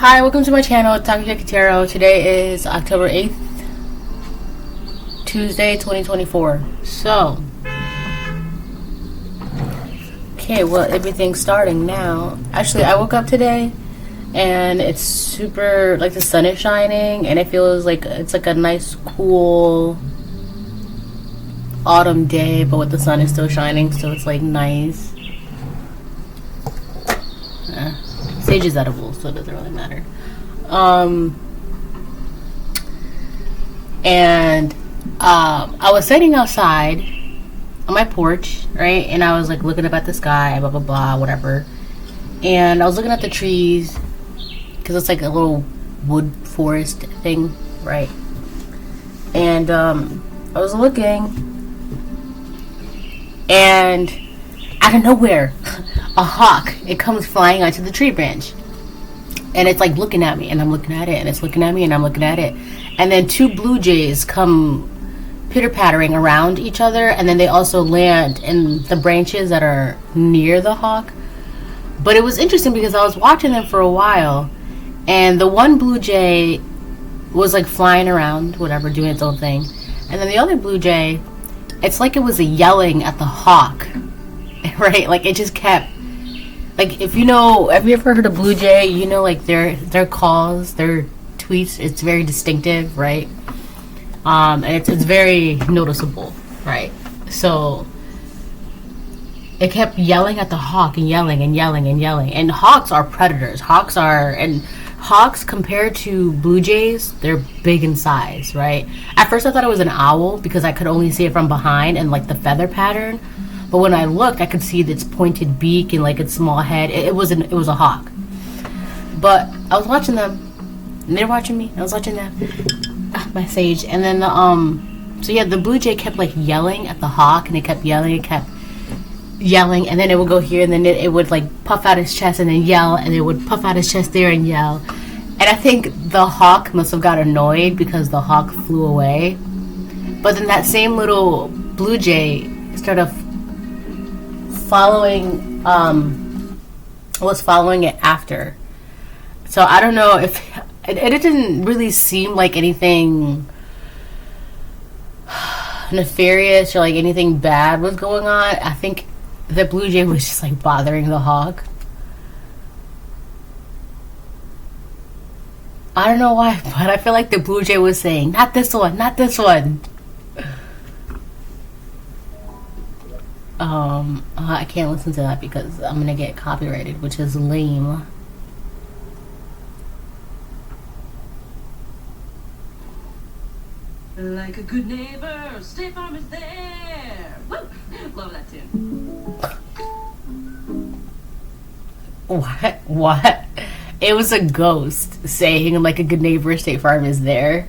Hi, welcome to my channel, Taki Tarot. Today is October 8th, Tuesday, 2024. So, okay, well, everything's starting now. Actually, I woke up today and it's super, like, the sun is shining and it feels like it's like a nice, cool autumn day, but with the sun is still shining, so it's like nice. Sage is edible, so it doesn't really matter. I was sitting outside on my porch, right? And I was like looking up at the sky, blah blah blah, whatever. And I was looking at the trees because it's like a little wood forest thing, right? And I was looking, and out of nowhere, a hawk, it comes flying onto the tree branch. And it's like looking at me, and I'm looking at it, and it's looking at me, and I'm looking at it. And then two blue jays come pitter-pattering around each other, and then they also land in the branches that are near the hawk. But it was interesting because I was watching them for a while, and the one blue jay was like flying around, whatever, doing its own thing. And then the other blue jay, it's like it was yelling at the hawk. Right, like it just kept, like, if you know, have you ever heard of blue jay? You know, like their calls, their tweets, it's very distinctive, right? And it's very noticeable, right? So it kept yelling at the hawk and yelling and yelling and yelling. And hawks are predators. Hawks compared to blue jays, they're big in size, right? At first I thought it was an owl because I could only see it from behind and like the feather pattern. But when I looked, I could see its pointed beak and like its small head. It was a hawk. But I was watching them, and they're watching me. I was watching them. My sage. And then so yeah, the blue jay kept like yelling at the hawk, and it kept yelling, and then it would go here, and then it would like puff out its chest and then yell, and it would puff out its chest there and yell. And I think the hawk must have got annoyed because the hawk flew away. But then that same little blue jay started following it after. So I don't know if it didn't really seem like anything nefarious or like anything bad was going on. I think the blue jay was just like bothering the hawk. I don't know why, but I feel like the blue jay was saying, not this one, not this one. I can't listen to that because I'm gonna get copyrighted, which is lame. Like a good neighbor, State Farm is there. Woo! Love that tune. What? It was a ghost saying, like a good neighbor, State Farm is there.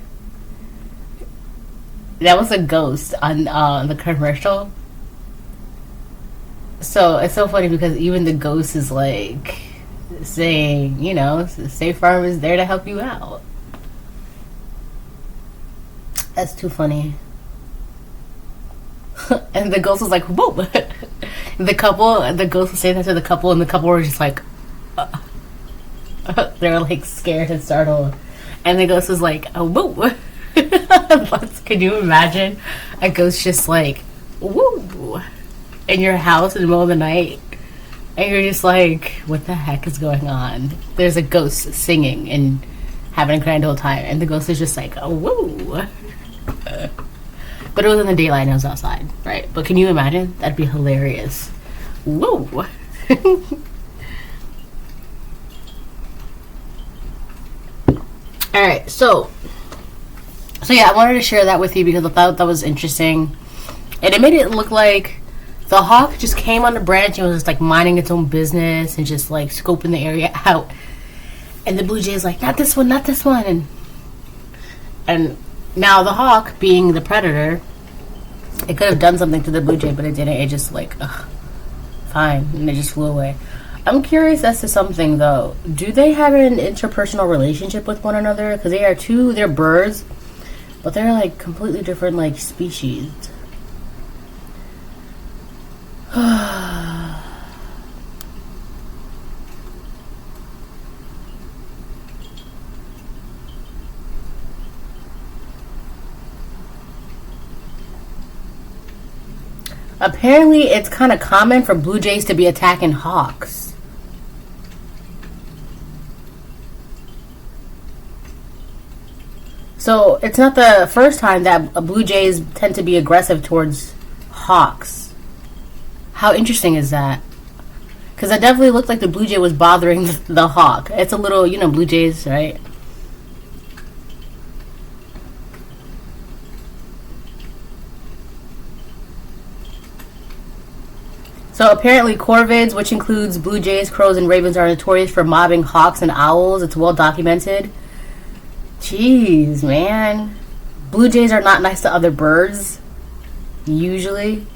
That was a ghost on the commercial. So it's so funny because even the ghost is like saying, you know, State Farm is there to help you out. That's too funny. And the ghost was like, whoa. The ghost was saying that to the couple, and the couple were just like, they were like scared and startled. And the ghost was like, oh, whoa. Can you imagine a ghost just like, whoa, in your house in the middle of the night, and you're just like, what the heck is going on? There's a ghost singing and having a grand old time, and the ghost is just like, oh, whoa. But it was in the daylight and it was outside, right? But can you imagine? That'd be hilarious. Whoa. Alright, so yeah, I wanted to share that with you because I thought that was interesting. And it made it look like the hawk just came on the branch and was just like minding its own business and just like scoping the area out. And the blue jay is like, not this one, not this one. And now the hawk, being the predator, it could have done something to the blue jay, but it didn't. It just like, ugh, fine, and it just flew away. I'm curious as to something though. Do they have an interpersonal relationship with one another? Because they're birds, but they're like completely different like species. Apparently, it's kind of common for blue jays to be attacking hawks. So it's not the first time that blue jays tend to be aggressive towards hawks. How interesting is that? Because it definitely looked like the blue jay was bothering the hawk. It's a little, you know, blue jays, right? So apparently corvids, which includes blue jays, crows, and ravens, are notorious for mobbing hawks and owls. It's well documented. Jeez, man. Blue jays are not nice to other birds, usually.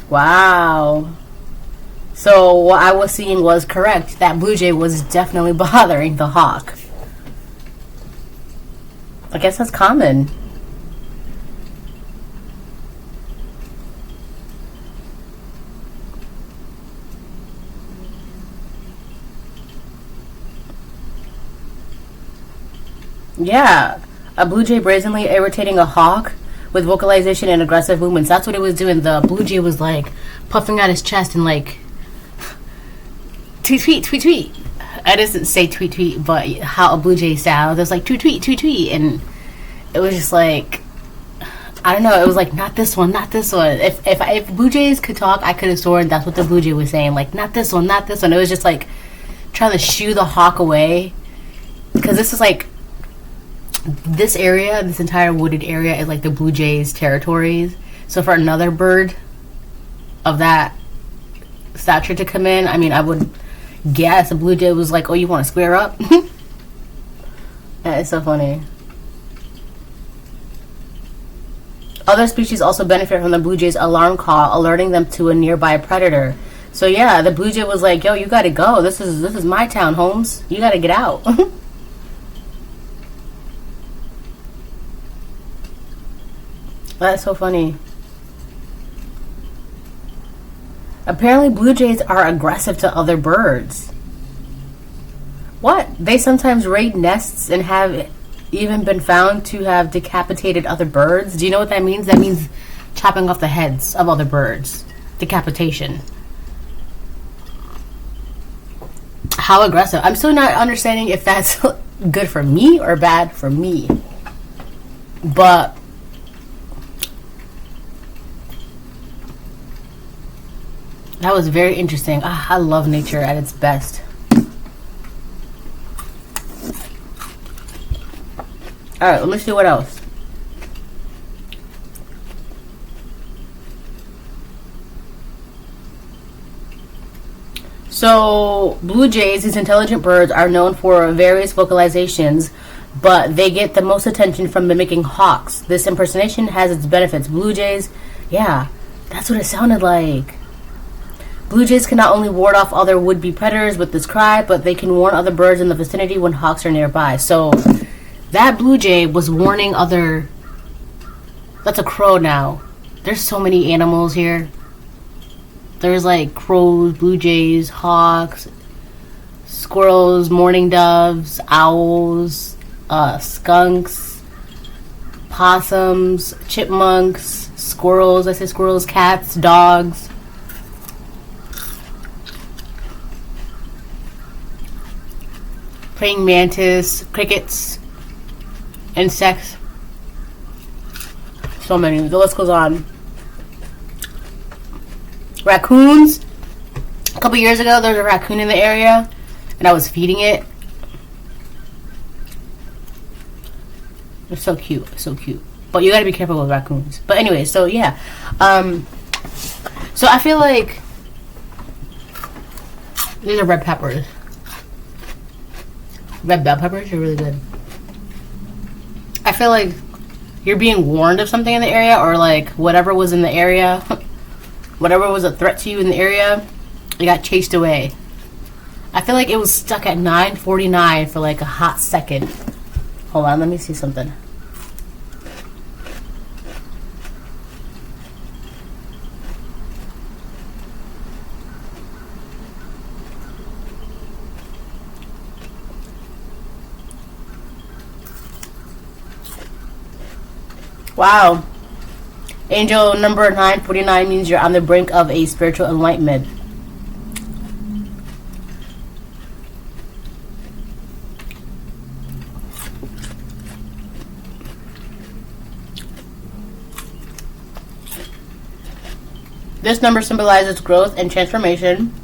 Wow. So what I was seeing was correct. That blue jay was definitely bothering the hawk. I guess that's common. Yeah. A blue jay brazenly irritating a hawk with vocalization and aggressive movements. That's what it was doing. The blue jay was like puffing out his chest and like tweet, tweet, tweet, tweet. I didn't say tweet, tweet, but how a blue jay sounds. It was like tweet, tweet, tweet, tweet. And it was just like, I don't know. It was like, not this one, not this one. If blue jays could talk, I could have sworn that's what the blue jay was saying. Like, not this one, not this one. It was just like trying to shoo the hawk away. Because this is like, this area, this entire wooded area is like the blue jays' territories. So for another bird of that stature to come in, I mean, I would guess a blue jay was like, oh, you want to square up? That is so funny. Other species also benefit from the blue jay's alarm call, alerting them to a nearby predator. So yeah, the blue jay was like, yo, you gotta go. This is my town, Holmes. You gotta get out. That's so funny. Apparently blue jays are aggressive to other birds. What? They sometimes raid nests and have even been found to have decapitated other birds. Do you know what that means? That means chopping off the heads of other birds. Decapitation. How aggressive. I'm still not understanding if that's good for me or bad for me. But that was very interesting. I love nature at its best. Alright, let me see what else. So, blue jays, these intelligent birds, are known for various vocalizations, but they get the most attention from mimicking hawks. This impersonation has its benefits. Blue jays, yeah, that's what it sounded like. Blue jays can not only ward off other would-be predators with this cry, but they can warn other birds in the vicinity when hawks are nearby. So that blue jay was warning other... That's a crow now. There's so many animals here. There's like crows, blue jays, hawks, squirrels, mourning doves, owls, skunks, possums, chipmunks, squirrels. I say squirrels, cats, dogs. Praying mantis, crickets, insects. So many. The list goes on. Raccoons. A couple years ago, there was a raccoon in the area, and I was feeding it. They're so cute. So cute. But you gotta be careful with raccoons. But anyway, so yeah. So I feel like these are red peppers. Red bell peppers are really good. I feel like you're being warned of something in the area, or like whatever was in the area, whatever was a threat to you in the area, it got chased away. I feel like it was stuck at 9:49 for like a hot second. Hold on, let me see something. Wow. Angel number 949 means you're on the brink of a spiritual enlightenment. This number symbolizes growth and transformation.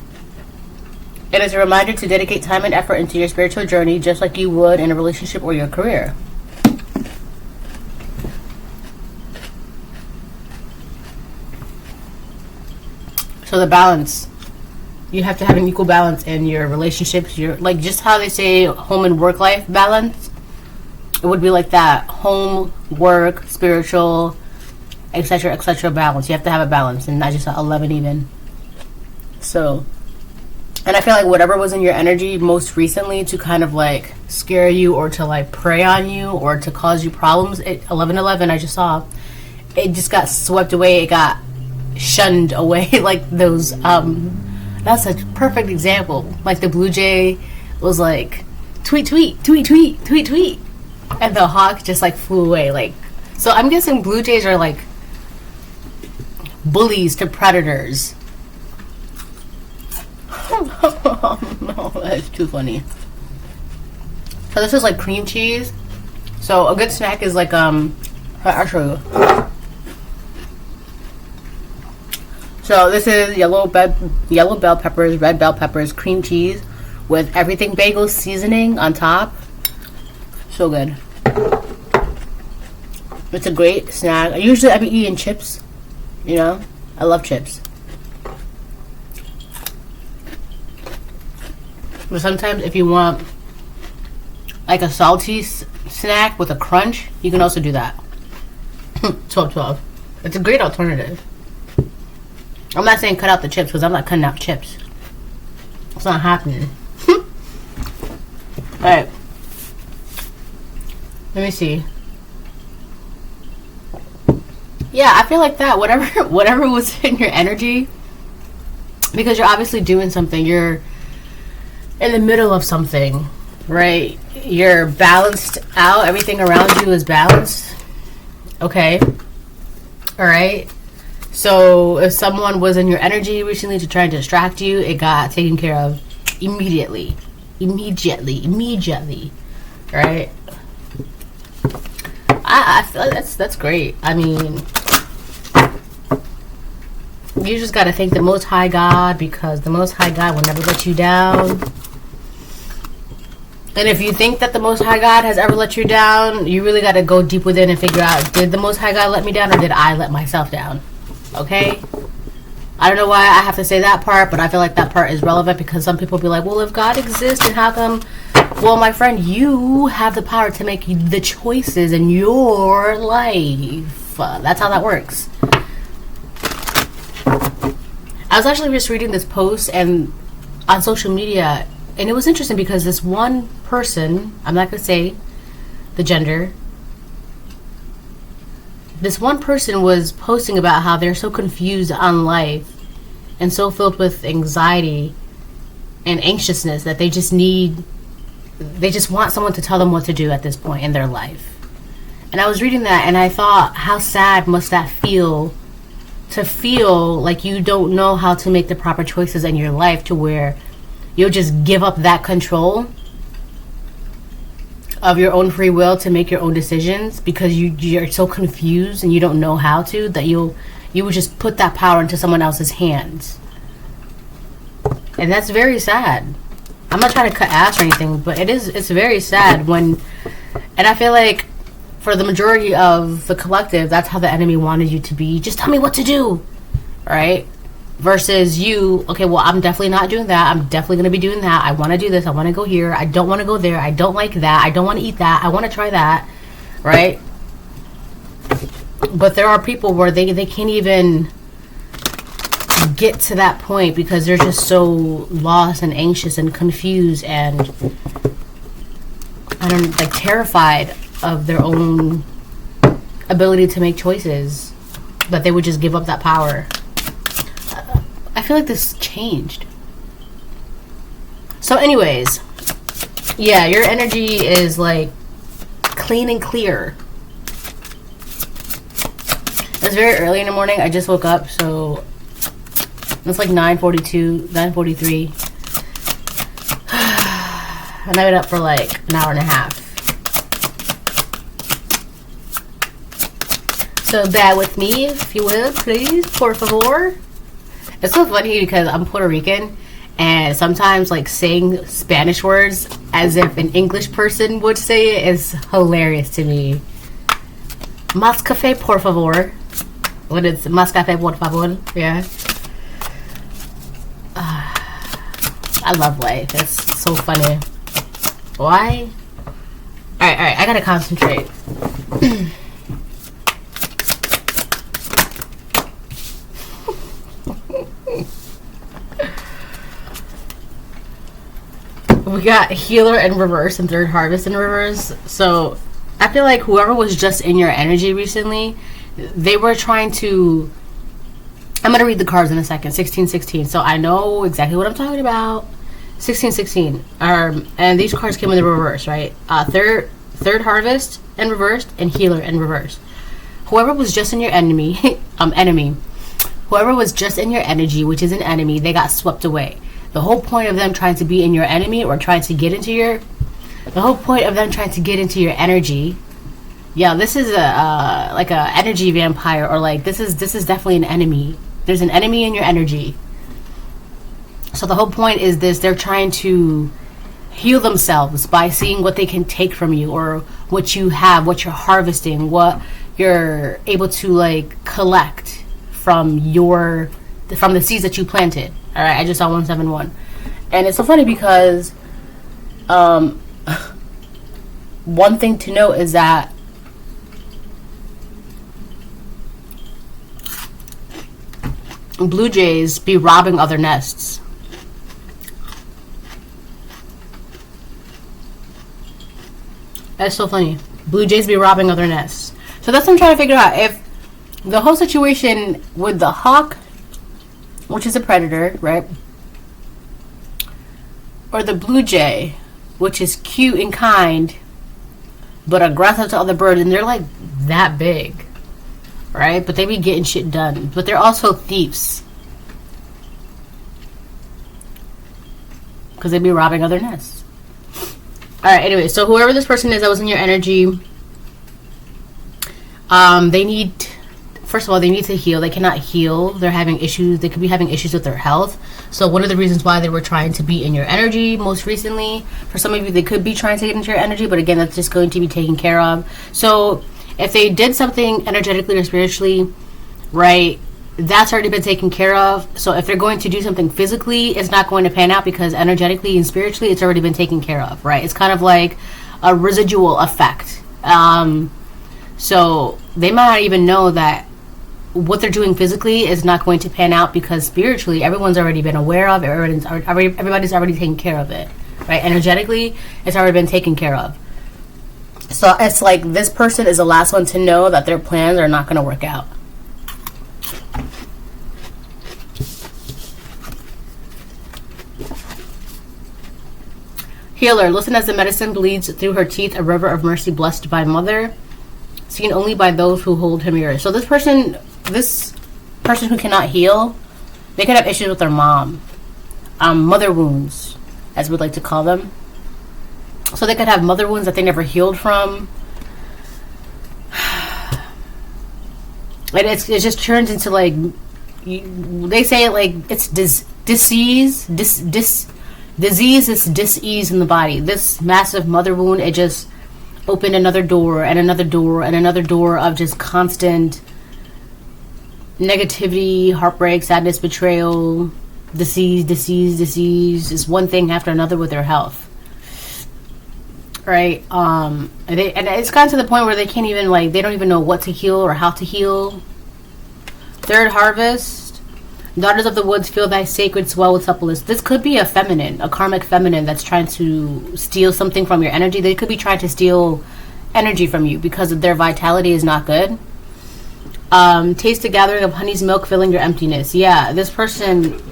It is a reminder to dedicate time and effort into your spiritual journey just like you would in a relationship or your career. So the balance. You have to have an equal balance in your relationships. Your, like, just how they say home and work life balance. It would be like that. Home, work, spiritual, etc. balance. You have to have a balance and not just 11 even. So, and I feel like whatever was in your energy most recently to kind of like scare you or to like prey on you or to cause you problems, 1111 I just saw, it just got swept away. It got shunned away. Like those, that's a perfect example. Like the blue jay was like, tweet, tweet, tweet, tweet, tweet, tweet. And the hawk just like flew away. Like, so I'm guessing blue jays are like bullies to predators. No, that's too funny. So this is like cream cheese. So a good snack is like I'll show you. So this is yellow bell peppers, red bell peppers, cream cheese with everything bagel seasoning on top. So good. It's a great snack. Usually I be eating chips. You know, I love chips. But sometimes if you want like a salty snack with a crunch, you can also do that. 12-12. It's a great alternative. I'm not saying cut out the chips because I'm not cutting out chips. It's not happening. Alright. Let me see. Yeah, I feel like that. Whatever was in your energy, because you're obviously doing something. You're in the middle of something, right? You're balanced out. Everything around you is balanced. Okay. Alright. So if someone was in your energy recently to try and distract you, it got taken care of immediately. Right? I feel like that's great. I mean, you just got to thank the Most High God, because the Most High God will never let you down. And if you think that the Most High God has ever let you down, you really got to go deep within and figure out, did the Most High God let me down or did I let myself down? Okay? I don't know why I have to say that part, but I feel like that part is relevant because some people be like, well, if God exists, then how come? Well, my friend, you have the power to make the choices in your life. That's how that works. I was actually just reading this post and on social media, and it was interesting because this one person, I'm not going to say the gender, this one person was posting about how they're so confused on life and so filled with anxiety and anxiousness that they just want someone to tell them what to do at this point in their life. And I was reading that and I thought, how sad must that feel, to feel like you don't know how to make the proper choices in your life, to where you'll just give up that control of your own free will to make your own decisions because you're so confused and you don't know how to, that you would just put that power into someone else's hands. And that's very sad. I'm not trying to cut ass or anything, but it's very sad when, and I feel like for the majority of the collective, that's how the enemy wanted you to be. Just tell me what to do, right? Versus you, okay, well, I'm definitely not doing that. I'm definitely going to be doing that. I want to do this. I want to go here. I don't want to go there. I don't like that. I don't want to eat that. I want to try that, right? But there are people where they can't even get to that point because they're just so lost and anxious and confused and I don't like terrified of their own ability to make choices, that they would just give up that power. I feel like this changed. So anyways, yeah, your energy is like clean and clear. very early in the morning. I just woke up, so it's like 9:42, 9:43. And I've been up for like an hour and a half. So bear with me, if you will, please, por favor. It's so funny because I'm Puerto Rican, and sometimes like saying Spanish words as if an English person would say it is hilarious to me. Más café, por favor. What is más café, por favor? Yeah. I love life. It's so funny. Why? Alright, I gotta concentrate. We got healer in reverse and third harvest in reverse. So I feel like whoever was just in your energy recently, they were trying to... I'm going to read the cards in a second. 1616. So I know exactly what I'm talking about. 1616. And these cards came in the reverse, right? Third harvest in reverse and healer in reverse. Whoever was just in your enemy, whoever was just in your energy, which is an enemy, they got swept away. The whole point of them trying to be in your enemy or trying to get into your... The whole point of them trying to get into your energy... Yeah, this is like a energy vampire, or like this is definitely an enemy. There's an enemy in your energy. So the whole point is this: they're trying to heal themselves by seeing what they can take from you, or what you have, what you're harvesting, what you're able to like collect from the seeds that you planted. All right, I just saw 171, and it's so funny because one thing to note is that blue jays be robbing other nests. That's so funny. Blue jays be robbing other nests. So that's what I'm trying to figure out. If the whole situation with the hawk, which is a predator, right? Or the blue jay, which is cute and kind, but aggressive to other birds, and they're like that big. Right? But they be getting shit done. But they're also thieves. Because they be robbing other nests. Alright, anyway. So whoever this person is that was in your energy, they need... First of all, they need to heal. They cannot heal. They're having issues. They could be having issues with their health. So one of the reasons why they were trying to be in your energy most recently, for some of you, they could be trying to get into your energy. But again, that's just going to be taken care of. So... if they did something energetically or spiritually, right, that's already been taken care of. So if they're going to do something physically, it's not going to pan out because energetically and spiritually, it's already been taken care of, right? It's kind of like a residual effect. So they might not even know that what they're doing physically is not going to pan out because spiritually, everyone's already been aware of it. Everybody's already taken care of it, right? Energetically, it's already been taken care of. So it's like this person is the last one to know that their plans are not going to work out. Healer, listen as the medicine bleeds through her teeth, a river of mercy blessed by mother, seen only by those who hold her mirror. So this person who cannot heal, they could have issues with their mom. Mother wounds, as we'd like to call them. So they could have mother wounds that they never healed from. And it just turns into like, they say it like it's disease is dis-ease in the body. This massive mother wound, it just opened another door and another door and another door of just constant negativity, heartbreak, sadness, betrayal, disease, is one thing after another with their health. Right, and it's gotten to the point where they can't even they don't even know what to heal or how to heal. Third harvest, daughters of the woods, feel thy sacred swell with suppleness. This could be a karmic feminine that's trying to steal something from your energy. They could be trying to steal energy from you because their vitality is not good. Taste the gathering of honey's milk, filling your emptiness. Yeah, this person.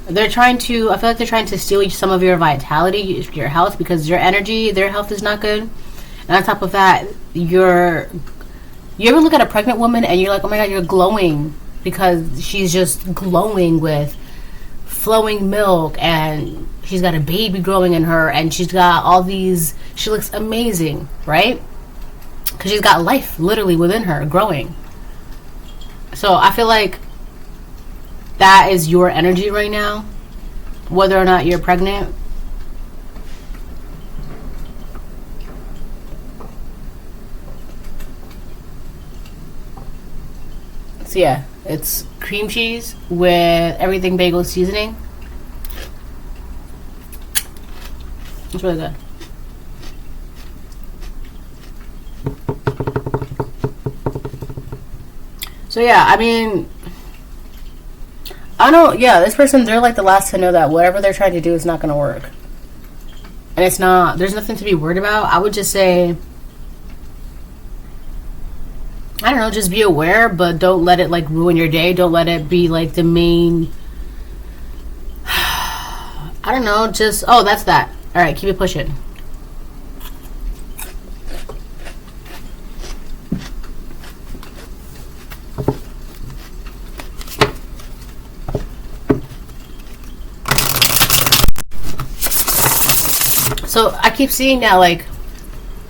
I feel like they're trying to steal some of your vitality, your health, because your energy, their health is not good. And on top of that, your You ever look at a pregnant woman and you're like, oh my god, you're glowing, because she's just glowing with flowing milk, and she's got a baby growing in her, and she's got all these, she looks amazing, right? Because she's got life literally within her growing. So I feel like that is your energy right now, whether or not you're pregnant. So yeah, it's cream cheese with everything bagel seasoning. It's really good. So yeah, I mean, I don't, yeah, this person, they're like the last to know that whatever they're trying to do is not going to work. And it's not, there's nothing to be worried about. I would just say, I don't know, just be aware, but don't let it like ruin your day. Don't let it be like the main, I don't know, just, oh, that's that. All right, keep it pushing. So I keep seeing now, like,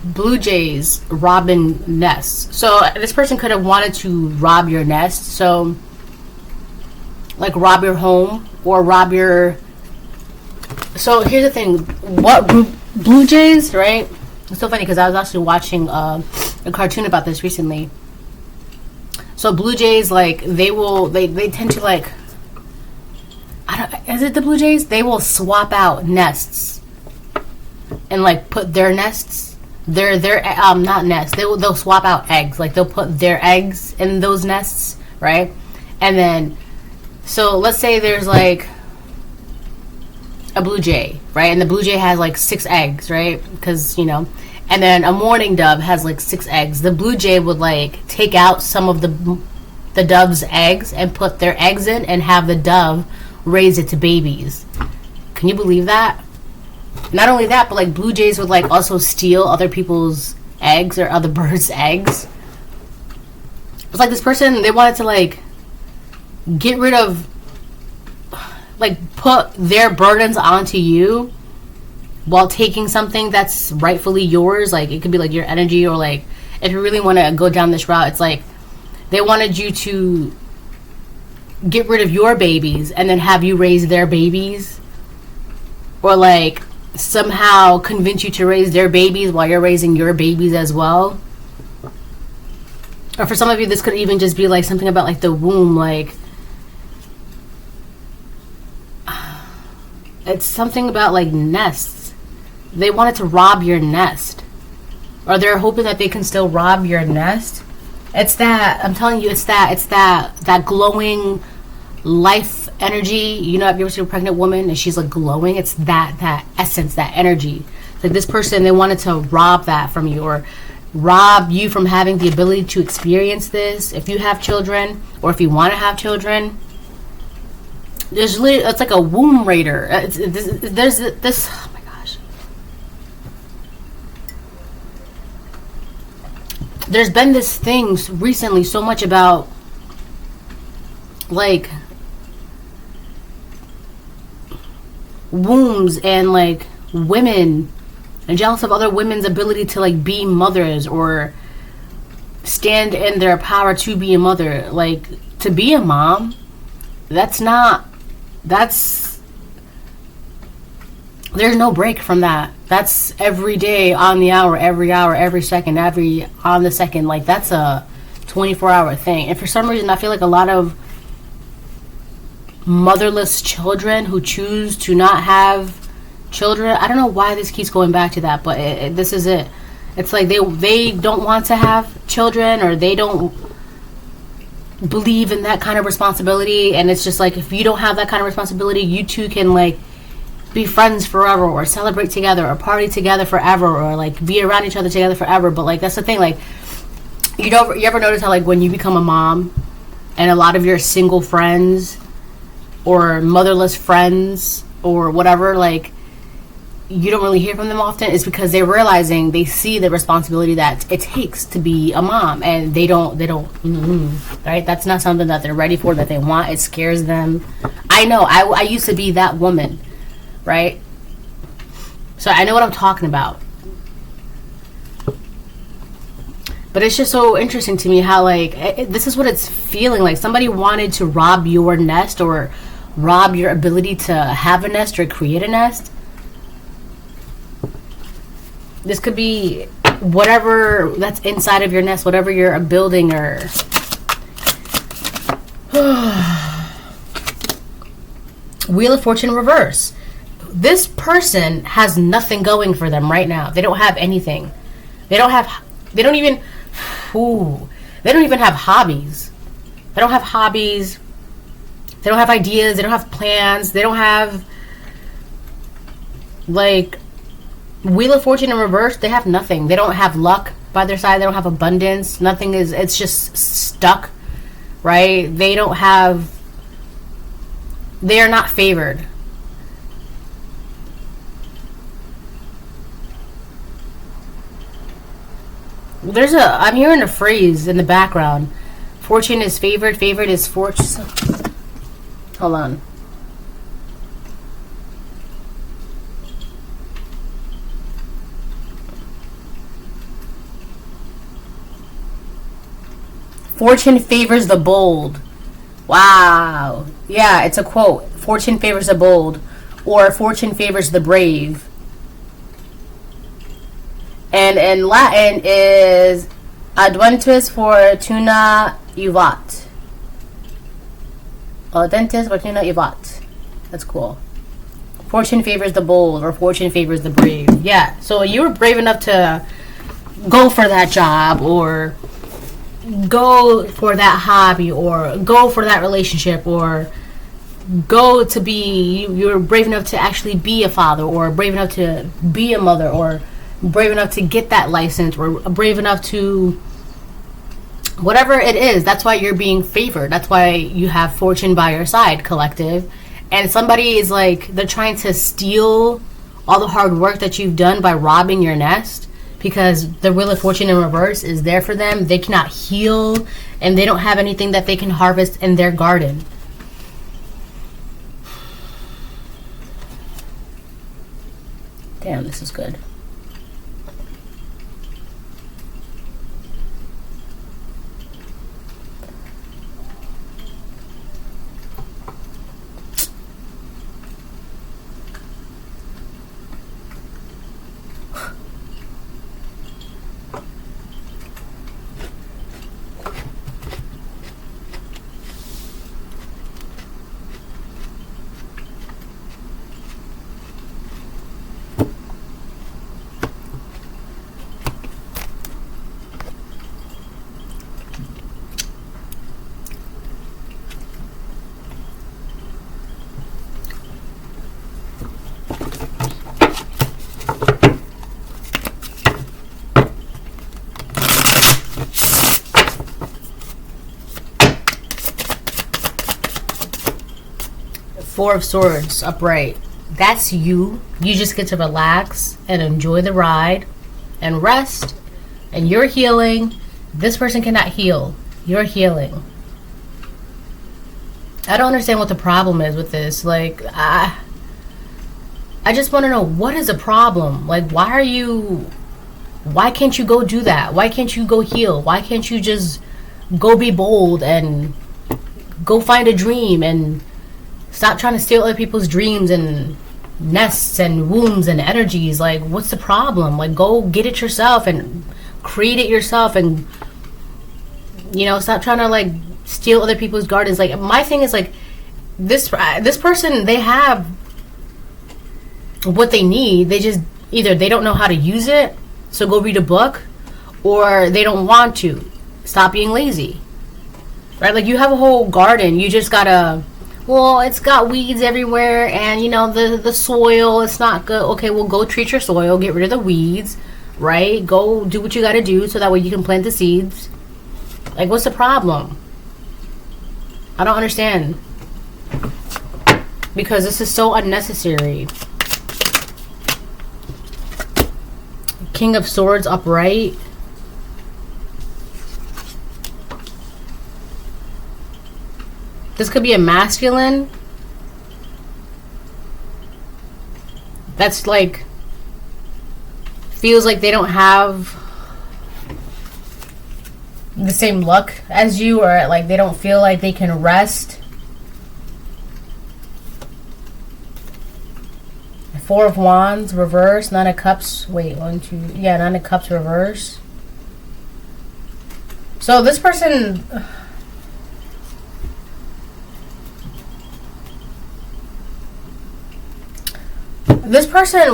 blue jays robbing nests. So this person could have wanted to rob your nest. So, like, rob your home or rob your... So here's the thing. What blue jays, right? It's so funny because I was actually watching a cartoon about this recently. So blue jays, like, they tend to, like... Is it the blue jays? They will swap out nests. And like put their nests, their not nests. They'll swap out eggs. Like they'll put their eggs in those nests, right? And then, so let's say there's like a blue jay, right? And the blue jay has like 6 eggs, right? Because, you know, and then a mourning dove has like 6 eggs. The blue jay would like take out some of the dove's eggs and put their eggs in and have the dove raise it to babies. Can you believe that? Not only that, but like blue jays would like also steal other people's eggs or other birds' eggs. It's like this person, they wanted to like get rid of, like put their burdens onto you while taking something that's rightfully yours. Like it could be like your energy, or like if you really want to go down this route, it's like they wanted you to get rid of your babies and then have you raise their babies, or like somehow convince you to raise their babies while you're raising your babies as well. Or for some of you, this could even just be like something about like the womb, like it's something about like nests. They wanted to rob your nest, or they're hoping that they can still rob your nest. It's that, I'm telling you, it's that glowing life energy. You know, if you ever see a pregnant woman and she's like glowing, it's that essence, that energy. Like this person, they wanted to rob that from you, or rob you from having the ability to experience this. If you have children, or if you want to have children, there's literally, it's like a womb raider. There's this, oh my gosh. There's been this thing recently so much about like wombs and like women, and jealous of other women's ability to like be mothers or stand in their power to be a mother. Like to be a mom, that's there's no break from that. That's every day, on the hour, every second, on the second. Like that's a 24-hour thing. And for some reason, I feel like a lot of motherless children who choose to not have children, I don't know why this keeps going back to that, but this is it. It's like they don't want to have children, or they don't believe in that kind of responsibility. And it's just like, if you don't have that kind of responsibility, you two can like be friends forever, or celebrate together, or party together forever, or like be around each other together forever. But like that's the thing, like you ever notice how like when you become a mom and a lot of your single friends or motherless friends or whatever, like you don't really hear from them often is because they're realizing, they see the responsibility that it takes to be a mom, and they don't right? That's not something that they're ready for, that they want. It scares them. I know, I used to be that woman, right? So I know what I'm talking about. But it's just so interesting to me how, like, this is what it's feeling like. Somebody wanted to rob your nest, or rob your ability to have a nest or create a nest. This could be whatever that's inside of your nest, whatever you're building, or Wheel of Fortune reverse. This person has nothing going for them right now. They don't have anything. They don't even have hobbies. They don't have hobbies. They don't have ideas. They don't have plans. They don't have, like, Wheel of Fortune in reverse. They have nothing. They don't have luck by their side. They don't have abundance. Nothing is, it's just stuck, right? They don't have, they are not favored. I'm hearing a phrase in the background. Fortune is favored. Favored is fortune. Hold on. Fortune favors the bold. Wow. Yeah, it's a quote. Fortune favors the bold, or fortune favors the brave. And in Latin is Adventus Fortuna Juvat. Adventus Fortuna Juvat. That's cool. Fortune favors the bold, or fortune favors the brave. Yeah, so you were brave enough to go for that job, or go for that hobby, or go for that relationship, or go to be, you're brave enough to actually be a father, or brave enough to be a mother, or brave enough to get that license, or brave enough to whatever it is. That's why you're being favored. That's why you have fortune by your side, collective. And somebody is like, they're trying to steal all the hard work that you've done by robbing your nest, because the Wheel of Fortune in reverse is there for them. They cannot heal, and they don't have anything that they can harvest in their garden. Damn, this is good. Four of Swords upright. That's you. You just get to relax and enjoy the ride and rest, and you're healing. This person cannot heal. You're healing. I don't understand what the problem is with this. Like, I just want to know, what is the problem? Like, why can't you go do that? Why can't you go heal? Why can't you just go be bold and go find a dream, and stop trying to steal other people's dreams and nests and wombs and energies? Like, what's the problem? Like, go get it yourself and create it yourself, and, you know, stop trying to, like, steal other people's gardens. Like, my thing is, like, this person, they have what they need. They just, either they don't know how to use it, so go read a book, or they don't want to. Stop being lazy. Right? Like, you have a whole garden. You just gotta, well, it's got weeds everywhere, and, you know, the soil, it's not good. Okay, well, go treat your soil, get rid of the weeds, right? Go do what you got to do, so that way you can plant the seeds. Like, what's the problem? I don't understand. Because this is so unnecessary. King of Swords upright. This could be a masculine. That's like, feels like they don't have the same luck as you, or like they don't feel like they can rest. Four of Wands reverse, Nine of Cups. Wait, one, two, yeah, Nine of Cups reverse. So this person,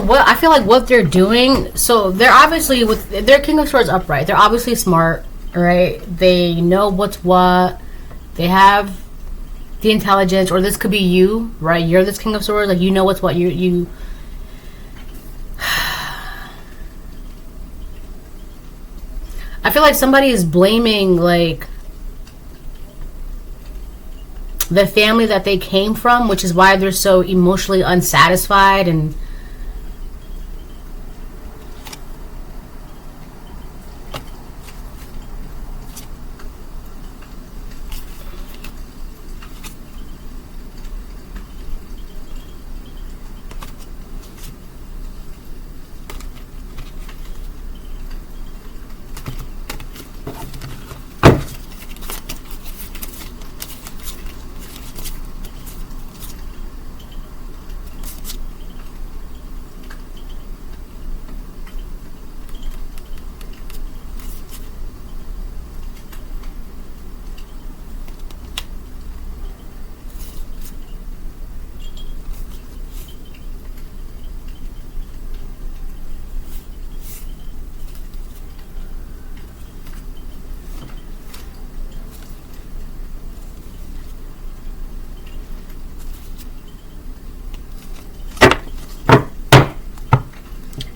what I feel like what they're doing, so they're obviously, with their King of Swords upright, they're obviously smart, right? They know what's what. They have the intelligence, or this could be you, right? You're this King of Swords, like you know what's what. You I feel like somebody is blaming like the family that they came from, which is why they're so emotionally unsatisfied. And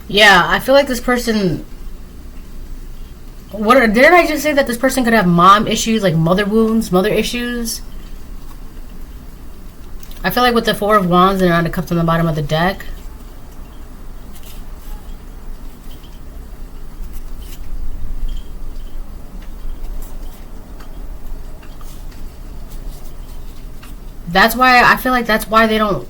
yeah, I feel like this person, didn't I just say that this person could have mom issues, like mother wounds, mother issues? I feel like with the Four of Wands and Nine of Cups on the bottom of the deck, that's why I feel like that's why they don't.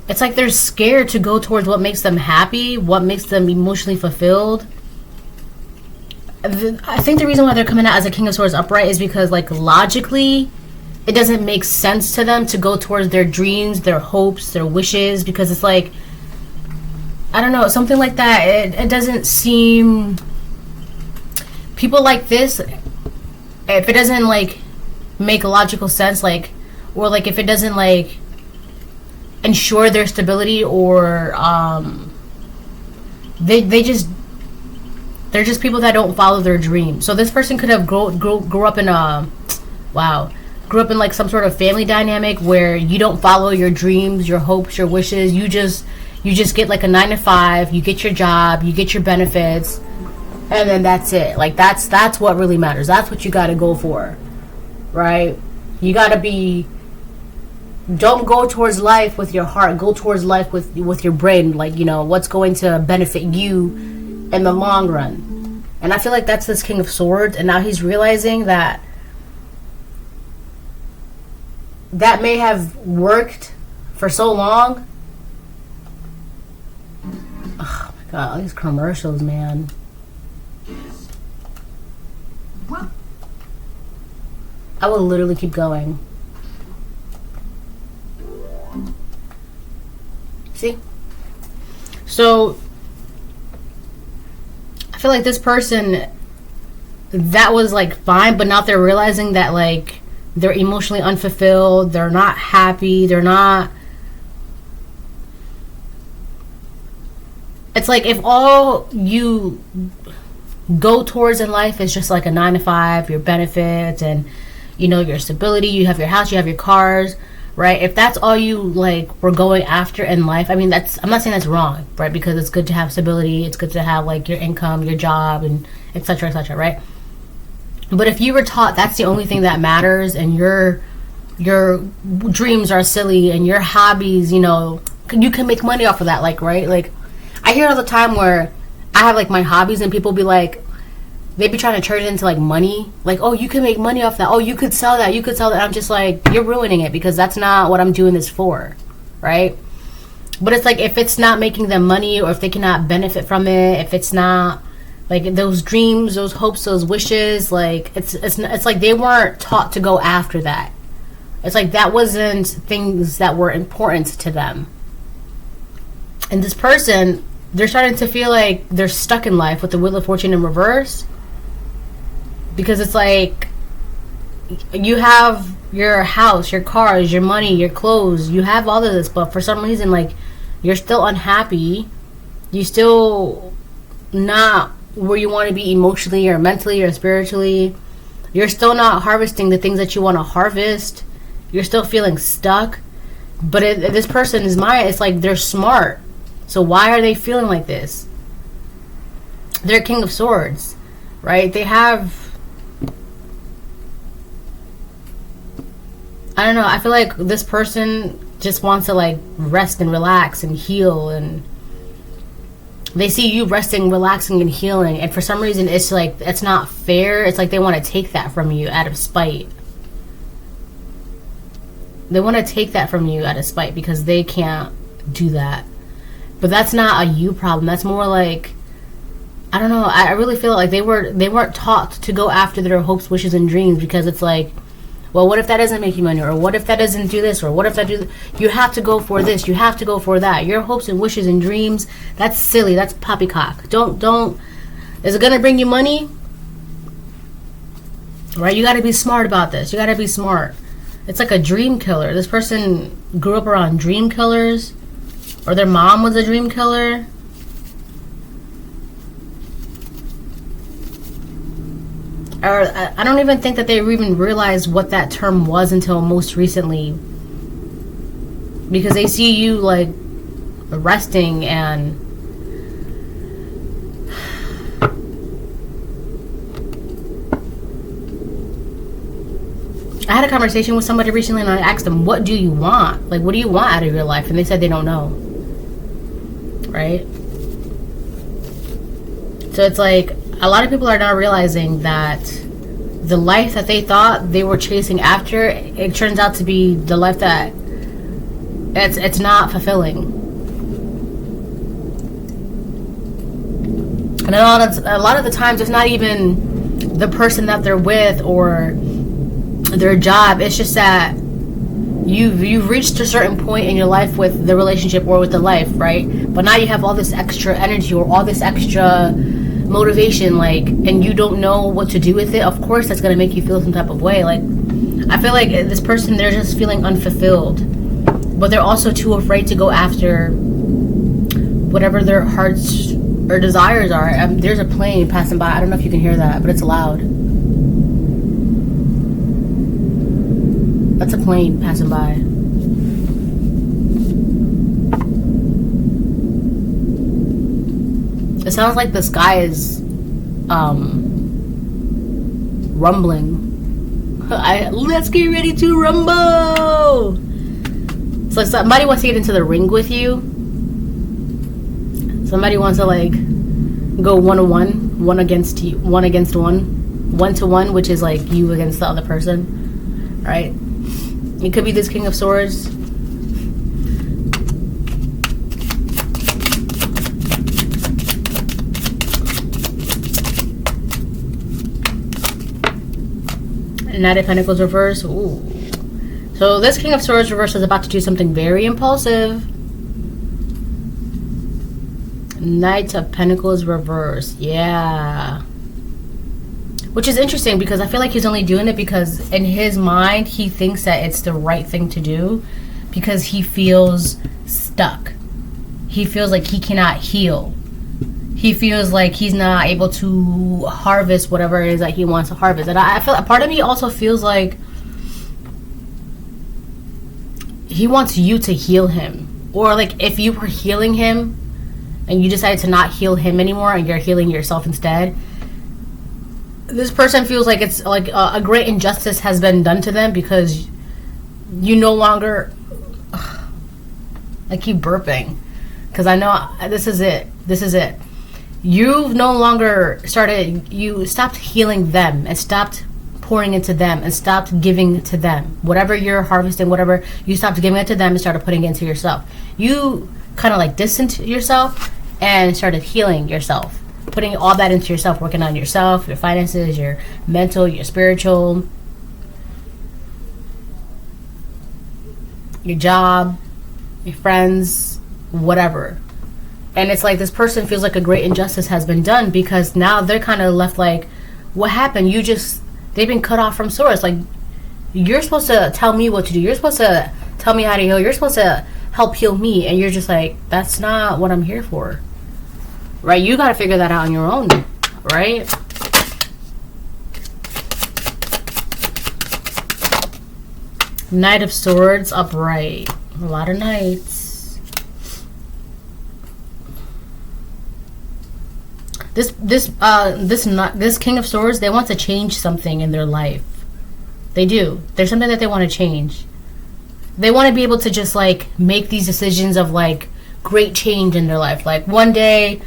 It's like they're scared to go towards what makes them happy, what makes them emotionally fulfilled. I think the reason why they're coming out as a King of Swords upright is because, like, logically, it doesn't make sense to them to go towards their dreams, their hopes, their wishes, because it's like, I don't know, something like that. It doesn't seem... People like this, if it doesn't, like, make logical sense, like, or, like, if it doesn't, like, ensure their stability, or they're just people that don't follow their dreams. So this person could have grew up in grew up in like some sort of family dynamic where you don't follow your dreams, your hopes, your wishes. You just get like a 9 to 5, you get your job, you get your benefits, and then that's it. Like that's what really matters. That's what you got to go for, right? You got to be. Don't go towards life with your heart. Go towards life with your brain. Like, you know, what's going to benefit you in the long run. And I feel like that's this King of Swords. And now he's realizing that that may have worked for so long. Oh my God, all these commercials, man. I will literally keep going. See? So I feel like this person, that was like fine, but now they're realizing that like they're emotionally unfulfilled, they're not happy, they're not. It's like if all you go towards in life is just like a 9 to 5, your benefits and, you know, your stability, you have your house, you have your cars, right? If that's all you like were going after in life, I mean, I'm not saying that's wrong, right? Because it's good to have stability, it's good to have like your income, your job, and etc., right? But if you were taught that's the only thing that matters, and your dreams are silly, and your hobbies, you know, you can make money off of that, like, right? Like, I hear all the time where I have like my hobbies and people be like, they be trying to turn it into like money. Like, oh, you can make money off that. Oh, you could sell that. You could sell that. I'm just like, you're ruining it because that's not what I'm doing this for. Right? But it's like, if it's not making them money or if they cannot benefit from it, if it's not like those dreams, those hopes, those wishes, like it's like they weren't taught to go after that. It's like that wasn't things that were important to them. And this person, they're starting to feel like they're stuck in life with the Wheel of Fortune in reverse. Because it's like, you have your house, your cars, your money, your clothes, you have all of this, but for some reason, like, you're still unhappy. You still not where you want to be emotionally or mentally or spiritually. You're still not harvesting the things that you want to harvest. You're still feeling stuck. But this person is it's like they're smart. So why are they feeling like this? They're King of Swords, right? They have, I don't know, I feel like this person just wants to like rest and relax and heal, and they see you resting, relaxing, and healing, and for some reason it's like, it's not fair. It's like they want to take that from you out of spite. They want to take that from you out of spite because they can't do that. But that's not a you problem. That's more like, I don't know, I really feel like they weren't taught to go after their hopes, wishes, and dreams, because it's like, well, what if that doesn't make you money, or what if that doesn't do this, or what if that do you have to go for this, you have to go for that. Your hopes and wishes and dreams, that's silly, that's poppycock. Don't is it gonna bring you money? Right? You gotta be smart about this. You gotta be smart. It's like a dream killer. This person grew up around dream killers, or their mom was a dream killer. Or I don't even think that they even realized what that term was until most recently, because they see you like resting and I had a conversation with somebody recently and I asked them, what do you want? Like, what do you want out of your life? And they said they don't know. Right? So it's like, a lot of people are now realizing that the life that they thought they were chasing after, it turns out to be the life that it's not fulfilling. And a lot of the times, it's not even the person that they're with or their job. It's just that you've reached a certain point in your life with the relationship or with the life, right? But now you have all this extra energy or all this extra motivation, like, and you don't know what to do with it. Of course that's going to make you feel some type of way. Like, I feel like this person, they're just feeling unfulfilled, but they're also too afraid to go after whatever their hearts or desires are. There's a plane passing by. I don't know if you can hear that, but it's loud. That's a plane passing by. It sounds like the sky is rumbling. Let's get ready to rumble. It's like somebody wants to get into the ring with you. Somebody wants to like go 1-on-1, one against one, 1-to-1, which is like you against the other person, right? It could be this King of Swords. Knight of Pentacles reverse. Ooh. So this King of Swords reverse is about to do something very impulsive. Knight of Pentacles reverse. Yeah. Which is interesting because I feel like he's only doing it because in his mind he thinks that it's the right thing to do because he feels stuck. He feels like he cannot heal. He feels like he's not able to harvest whatever it is that he wants to harvest. And I feel a part of me also feels like he wants you to heal him. Or like if you were healing him and you decided to not heal him anymore and you're healing yourself instead, this person feels like it's like a great injustice has been done to them because you no longer... I keep burping because I know this is it. This is it. You've no longer you stopped healing them and stopped pouring into them and stopped giving to them. Whatever you're harvesting, whatever, you stopped giving it to them and started putting it into yourself. You kind of like distanced yourself and started healing yourself, putting all that into yourself, working on yourself, your finances, your mental, your spiritual, your job, your friends, whatever. And it's like this person feels like a great injustice has been done, because now they're kind of left like, what happened? They've been cut off from source. Like, you're supposed to tell me what to do. You're supposed to tell me how to heal. You're supposed to help heal me. And you're just like, that's not what I'm here for. Right? You got to figure that out on your own. Right? Knight of Swords upright. A lot of knights. This King of Swords, they want to change something in their life. They do. There's something that they want to change. They want to be able to just like make these decisions of like great change in their life. Like one day,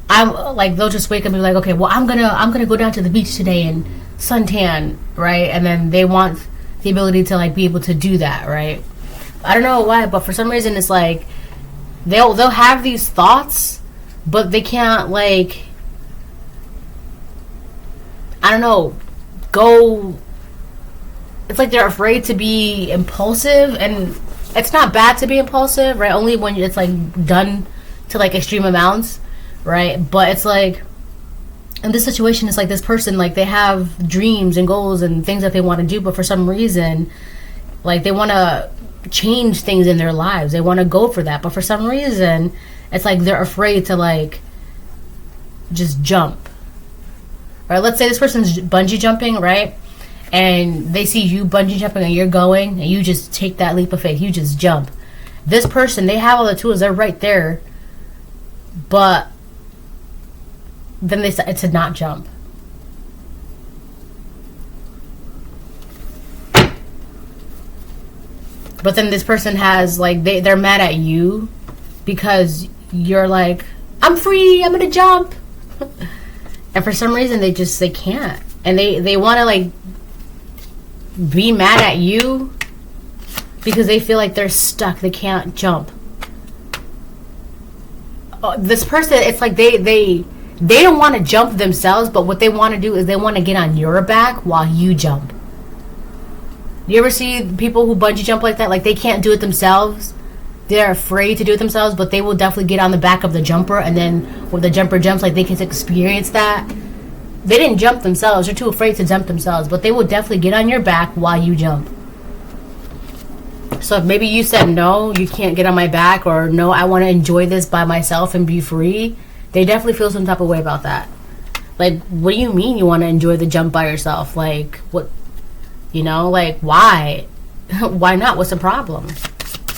they'll just wake up and be like, okay, well I'm gonna go down to the beach today and suntan, right? And then they want the ability to like be able to do that, right? I don't know why, but for some reason it's like they'll have these thoughts, but they can't like, I don't know, go. It's like they're afraid to be impulsive, and it's not bad to be impulsive, right? Only when it's like done to like extreme amounts, right? But it's like in this situation, it's like this person, like they have dreams and goals and things that they want to do, but for some reason, like they want to change things in their lives. They want to go for that, but for some reason, it's like they're afraid to like just jump. Right? Let's say this person's bungee jumping, right? And they see you bungee jumping and you're going, and you just take that leap of faith. You just jump. This person, they have all the tools. They're right there. But then they decide to not jump. But then this person has, like, they're mad at you because you're like, I'm free, I'm gonna jump. And for some reason, they can't. And they want to, like, be mad at you because they feel like they're stuck. They can't jump. This person, it's like they don't want to jump themselves, but what they want to do is they want to get on your back while you jump. You ever see people who bungee jump like that? Like, they can't do it themselves. They're afraid to do it themselves, but they will definitely get on the back of the jumper, and then when the jumper jumps, like, they can experience that. They didn't jump themselves. They're too afraid to jump themselves, but they will definitely get on your back while you jump. So if maybe you said, no, you can't get on my back, or no, I want to enjoy this by myself and be free, they definitely feel some type of way about that. Like, what do you mean you want to enjoy the jump by yourself? Like, what, you know, like, why? Why not? What's the problem?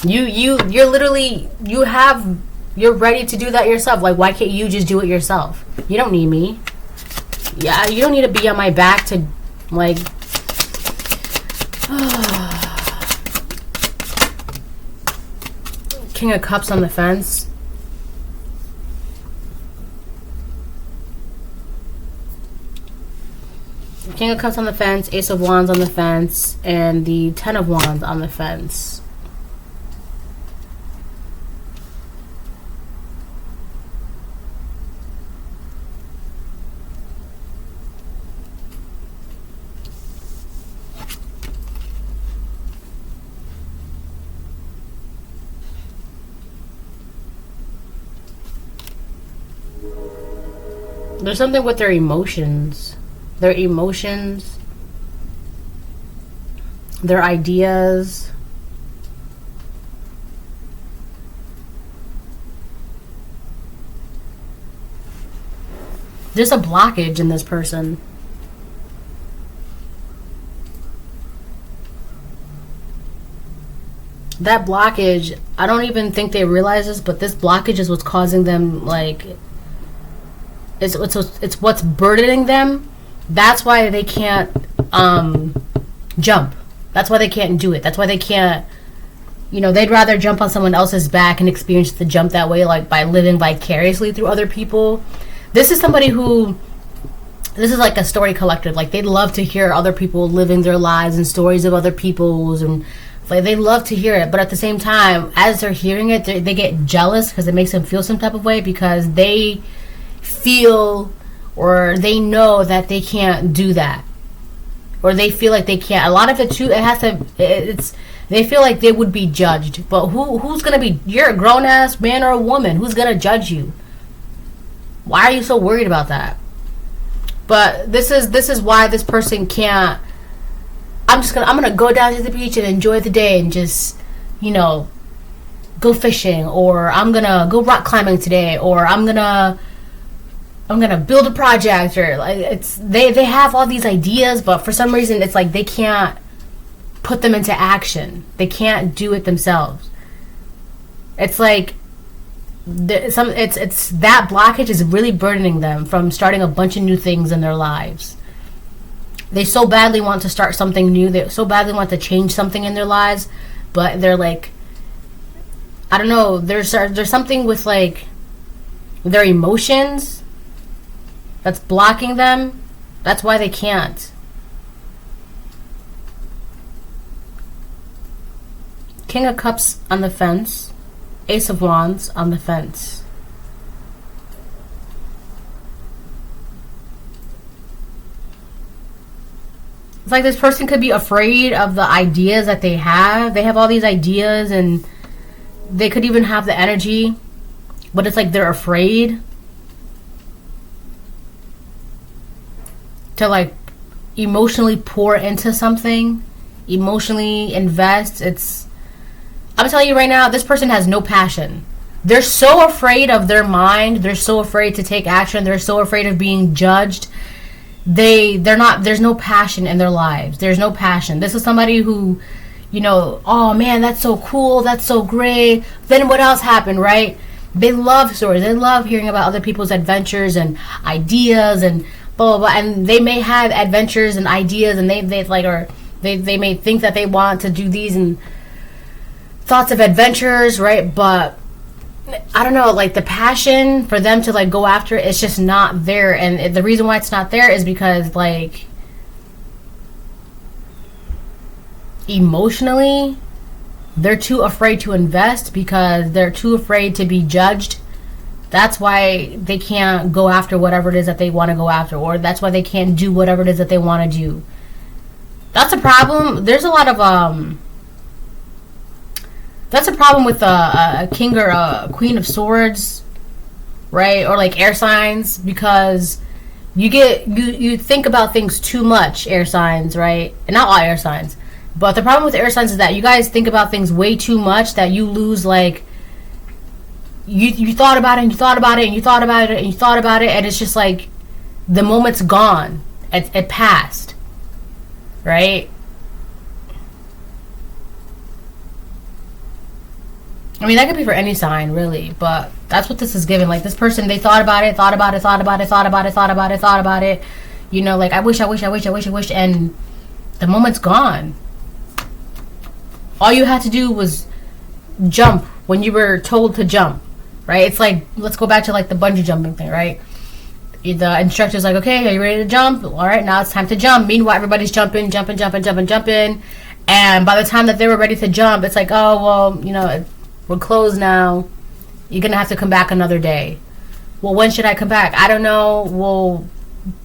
You're literally, you're ready to do that yourself. Like, why can't you just do it yourself? You don't need me. Yeah, you don't need to be on my back to, like, King of Cups on the fence. King of Cups on the fence, Ace of Wands on the fence, and the Ten of Wands on the fence. There's something with their emotions. Their emotions. Their ideas. There's a blockage in this person. That blockage, I don't even think they realize this, but this blockage is what's causing them, like, it's what's burdening them. That's why they can't jump. That's why they can't do it. That's why they can't You know, they'd rather jump on someone else's back and experience the jump that way, like by living vicariously through other people. This is somebody who, this is like a story collector. Like, they love to hear other people living their lives and stories of other people's, and like they love to hear it. But at the same time, as they're hearing it, they get jealous because it makes them feel some type of way, because they feel or they know that they can't do that, or they feel like they can't. A lot of it too, it's they feel like they would be judged. But who's gonna be? You're a grown ass man or a woman. Who's gonna judge you? Why are you so worried about that? But this is why this person can't. I'm gonna go down to the beach and enjoy the day and just, you know, go fishing, or I'm gonna go rock climbing today, or I'm gonna build a project, or like they have all these ideas, but for some reason it's like they can't put them into action. They can't do it themselves. It's like it's that blockage is really burdening them from starting a bunch of new things in their lives. They so badly want to start something new. They so badly want to change something in their lives, but they're like, I don't know, there's something with like their emotions that's blocking them. That's why they can't. King of Cups on the fence. Ace of Wands on the fence. It's like this person could be afraid of the ideas that they have. They have all these ideas, and they could even have the energy, but it's like they're afraid to like emotionally pour into something, emotionally invest. I'm telling you right now, this person has no passion. They're so afraid of their mind. They're so afraid to take action. They're so afraid of being judged. There's no passion in their lives. There's no passion. This is somebody who, you know, oh man, that's so cool. That's so great. Then what else happened, right? They love stories. They love hearing about other people's adventures and ideas and blah, blah, blah. And they may have adventures and ideas, and they may think that they want to do these and thoughts of adventures, right? But I don't know, like the passion for them to like go after it, it's just not there. And the reason why it's not there is because like emotionally they're too afraid to invest, because they're too afraid to be judged. That's why they can't go after whatever it is that they want to go after, or that's why they can't do whatever it is that they want to do. That's a problem. There's a lot of that's a problem with a king or a queen of swords, right? Or like air signs, because you think about things too much, air signs, right? And not all air signs, but the problem with air signs is that you guys think about things way too much, that you lose like you thought about it and you thought about it and you thought about it and you thought about it, and it's just like the moment's gone. It passed, right? I mean, that could be for any sign, really, but that's what this is giving. Like, this person, they thought about it, you know, like, I wish, and the moment's gone. All you had to do was jump when you were told to jump, right? It's like, let's go back to, like, the bungee jumping thing, right? The instructor's like, okay, are you ready to jump? All right, now it's time to jump. Meanwhile, everybody's jumping, and by the time that they were ready to jump, it's like, oh, well, you know, we're closed now. You're going to have to come back another day. Well, when should I come back? I don't know. We'll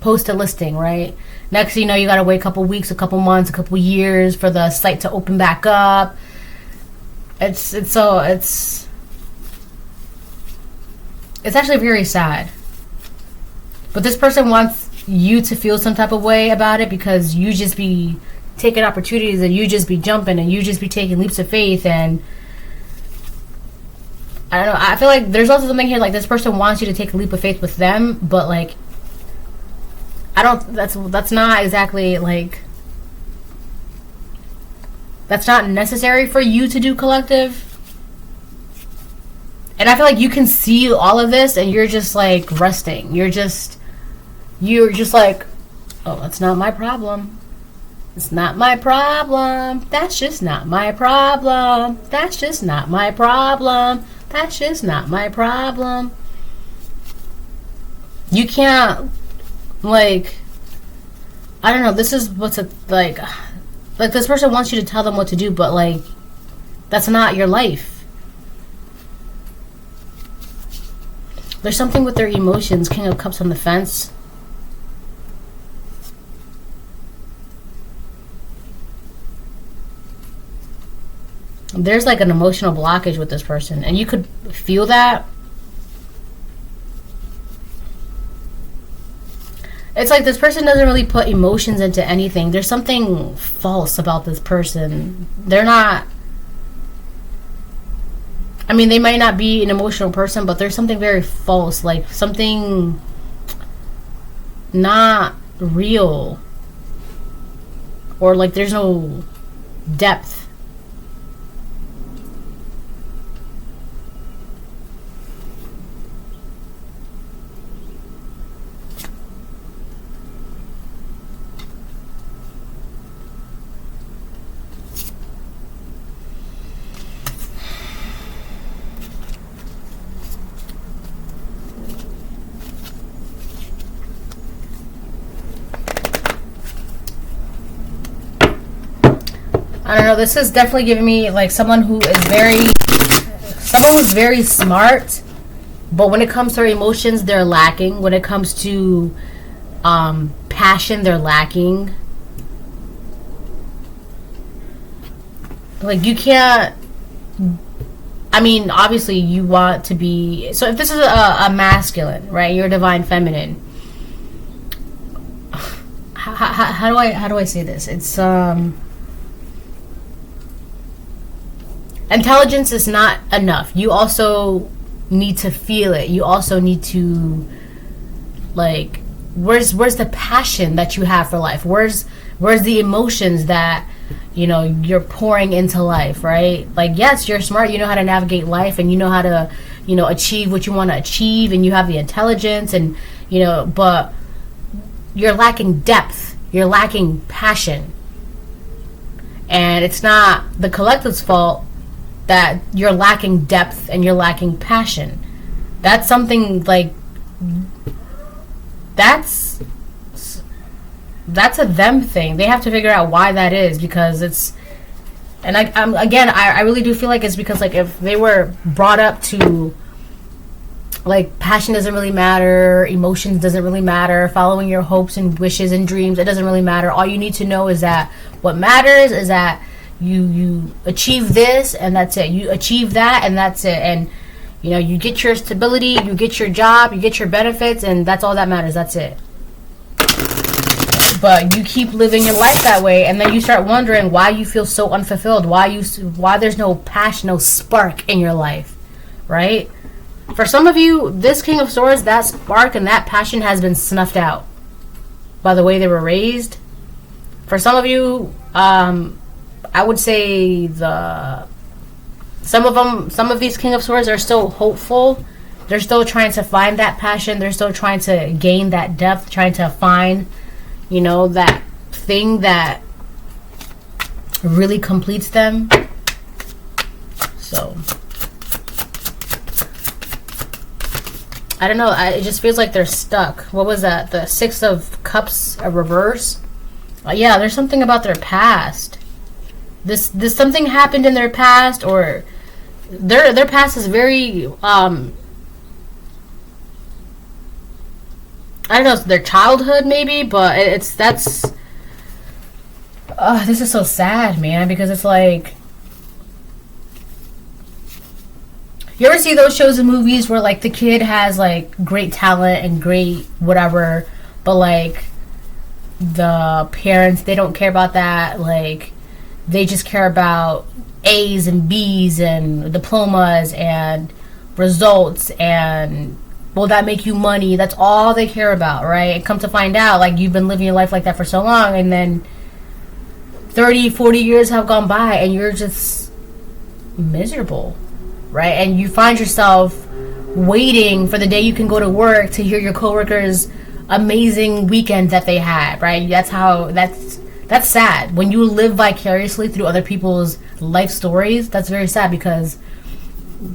post a listing, right? Next thing you know, you got to wait a couple weeks, a couple months, a couple years for the site to open back up. It's actually very sad. But this person wants you to feel some type of way about it, because you just be taking opportunities, and you just be jumping, and you just be taking leaps of faith, and I don't know. I feel like there's also something here, like this person wants you to take a leap of faith with them, but like that's not exactly like, that's not necessary for you to do collective. And I feel like you can see all of this and you're just like resting. You're just like, oh, that's not my problem. It's not my problem. That's just not my problem. That's just not my problem. That's just not my problem. You can't, like, I don't know, this is what's a, like this person wants you to tell them what to do, but like, that's not your life. There's something with their emotions. King of Cups on the fence. There's like an emotional blockage with this person, and you could feel that. It's like this person doesn't really put emotions into anything. There's something false about this person. They're not, I mean, they might not be an emotional person, but there's something very false, like something not real, or like there's no depth. I don't know, this is definitely giving me like someone who's very smart, but when it comes to their emotions, they're lacking. When it comes to passion, they're lacking. Like, you can't, I mean, obviously you want to be, so if this is a masculine, right, you're a divine feminine. How do I say this? It's intelligence is not enough. You also need to feel it. You also need to, like, where's the passion that you have for life? Where's the emotions that, you know, you're pouring into life, right? Like, yes, you're smart. You know how to navigate life, and you know how to, you know, achieve what you want to achieve, and you have the intelligence, and, you know, but you're lacking depth. You're lacking passion. And it's not the collective's fault that you're lacking depth and you're lacking passion. That's something like, that's a them thing. They have to figure out why that is, because it's, and I really do feel like it's because, like, if they were brought up to, like, passion doesn't really matter, emotions doesn't really matter, following your hopes and wishes and dreams, it doesn't really matter. All you need to know is that what matters is that you achieve this, and that's it. You achieve that, and that's it. And, you know, you get your stability, you get your job, you get your benefits, and that's all that matters. That's it. But you keep living your life that way, and then you start wondering why you feel so unfulfilled, why there's no passion, no spark in your life, right? For some of you, this King of Swords, that spark and that passion has been snuffed out by the way they were raised. For some of you, I would say some of these King of Swords are still hopeful. They're still trying to find that passion. They're still trying to gain that depth, trying to find, you know, that thing that really completes them. So, I don't know. It just feels like they're stuck. What was that? The Six of Cups, a reverse? Yeah, there's something about their past. This something happened in their past, or their past is very I don't know, their childhood maybe, but this is so sad, man, because it's like, you ever see those shows and movies where, like, the kid has, like, great talent and great whatever, but, like, the parents, they don't care about that. Like, they just care about A's and B's and diplomas and results, and will that make you money? That's all they care about, right? And come to find out, like, you've been living your life like that for so long, and then 30, 40 years have gone by, and you're just miserable, right? And you find yourself waiting for the day you can go to work to hear your coworkers' amazing weekend that they had, right? That's That's sad. When you live vicariously through other people's life stories, that's very sad, because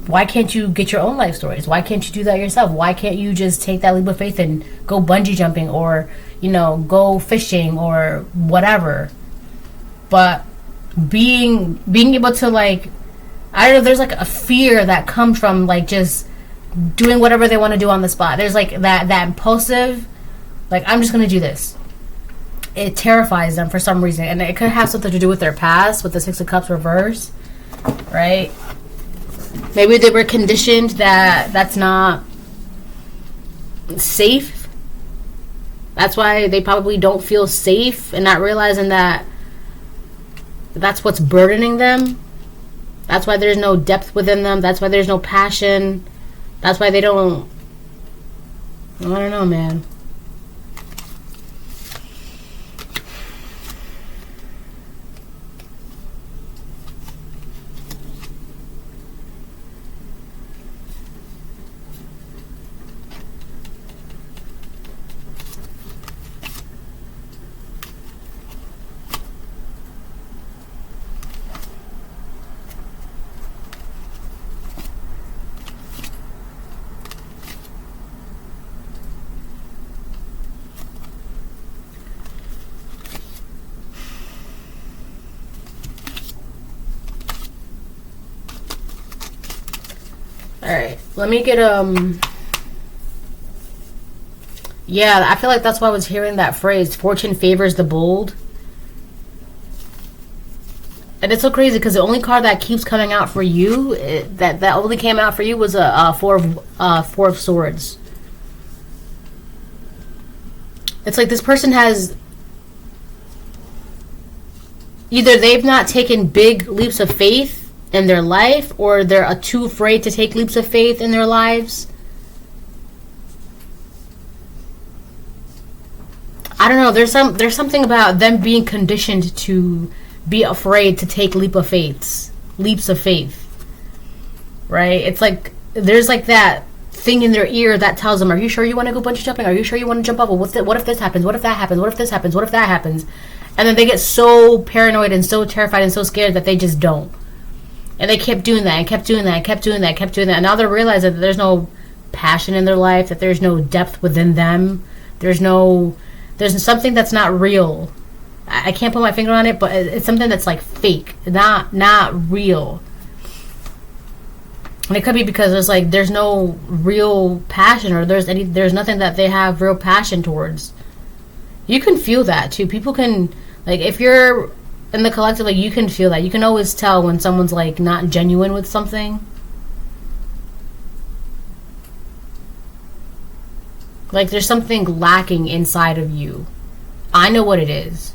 why can't you get your own life stories? Why can't you do that yourself? Why can't you just take that leap of faith and go bungee jumping, or, you know, go fishing or whatever? But being able to, like, I don't know, there's like a fear that comes from like just doing whatever they want to do on the spot. There's like that impulsive, like, I'm just going to do this. It terrifies them for some reason. And it could have something to do with their past, with the Six of Cups reverse, right? Maybe they were conditioned that that's not safe. That's why they probably don't feel safe, and not realizing that that's what's burdening them. That's why there's no depth within them. That's why there's no passion. That's why they don't... I don't know, man. Alright, let me get, yeah, I feel like that's why I was hearing that phrase, fortune favors the bold. And it's so crazy, because the only card that keeps coming out for you, that only came out for you, was a four of swords. It's like this person has... either they've not taken big leaps of faith in their life, or they're too afraid to take leaps of faith in their lives. I don't know, there's something about them being conditioned to be afraid to take leaps of faith, right? It's like there's like that thing in their ear that tells them, are you sure you want to go bungee jumping? Are you sure you want to jump off? What if this happens? What if that happens? What if this happens? What if that happens? And then they get so paranoid and so terrified and so scared that they just don't. And they kept doing that, and kept doing that, and kept doing that, and kept doing that. And now they're realizing that there's no passion in their life, that there's no depth within them. There's something that's not real. I can't put my finger on it, but it's something that's like fake, not real. And it could be because there's no real passion, or there's nothing that they have real passion towards. You can feel that too. People can, like, if you're in the collective, like, you can feel that. You can always tell when someone's like not genuine with something. Like there's something lacking inside of you. I know what it is.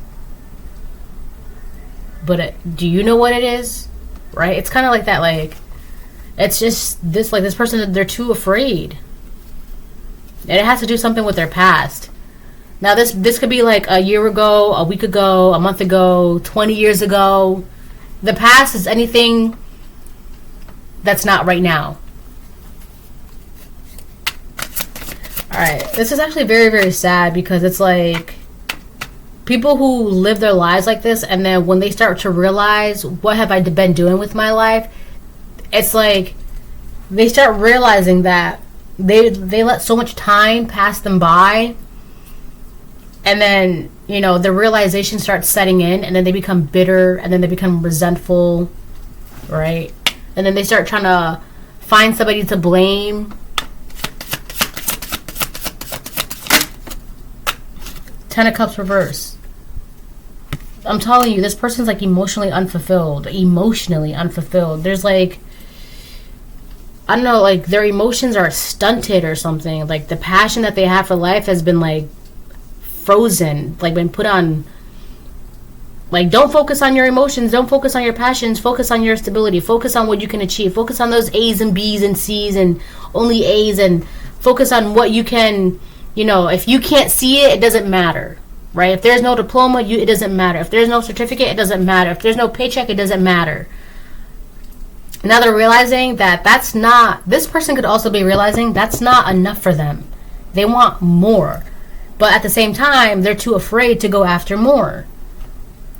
But do you know what it is? Right? It's kind of like that, like, it's just this, like, this person, they're too afraid. And it has to do something with their past. Now, this could be like a year ago, a week ago, a month ago, 20 years ago. The past is anything that's not right now. Alright, this is actually very, very sad, because it's like people who live their lives like this, and then when they start to realize, what have I been doing with my life? It's like they start realizing that they let so much time pass them by. And then, you know, the realization starts setting in, and then they become bitter, and then they become resentful, right? And then they start trying to find somebody to blame. Ten of Cups reverse. I'm telling you, this person's like emotionally unfulfilled. There's like, I don't know, like their emotions are stunted or something. Like the passion that they have for life has been like frozen, like been put on. Like, don't focus on your emotions, don't focus on your passions, focus on your stability, focus on what you can achieve, focus on those A's and B's and C's and only A's, and focus on what you can, you know, if you can't see it, it doesn't matter, right? If there's no diploma, it doesn't matter. If there's no certificate, it doesn't matter. If there's no paycheck, it doesn't matter. Now they're realizing that that's not, this person could also be realizing that's not enough for them. They want more. But at the same time, they're too afraid to go after more.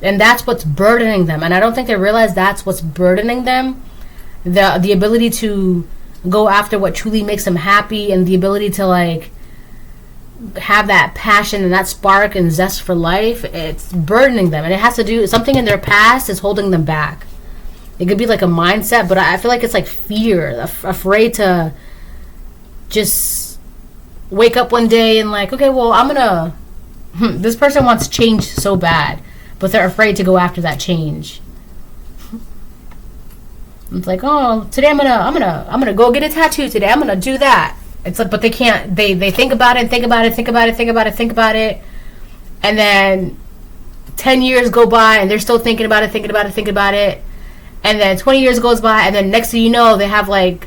And that's what's burdening them. And I don't think they realize that's what's burdening them. The ability to go after what truly makes them happy, and the ability to like have that passion and that spark and zest for life. It's burdening them, and it has to do something in their past is holding them back. It could be like a mindset, but I feel like it's like fear, afraid to just wake up one day and like, okay, well, I'm gonna this person wants change so bad, but they're afraid to go after that change. It's like, oh, today I'm gonna go get a tattoo today. I'm gonna do that. It's like, but they can't. They think about it, think about it, think about it, think about it, think about it, and then 10 years go by and they're still thinking about it, thinking about it, thinking about it, and then 20 years goes by, and then next thing you know, they have like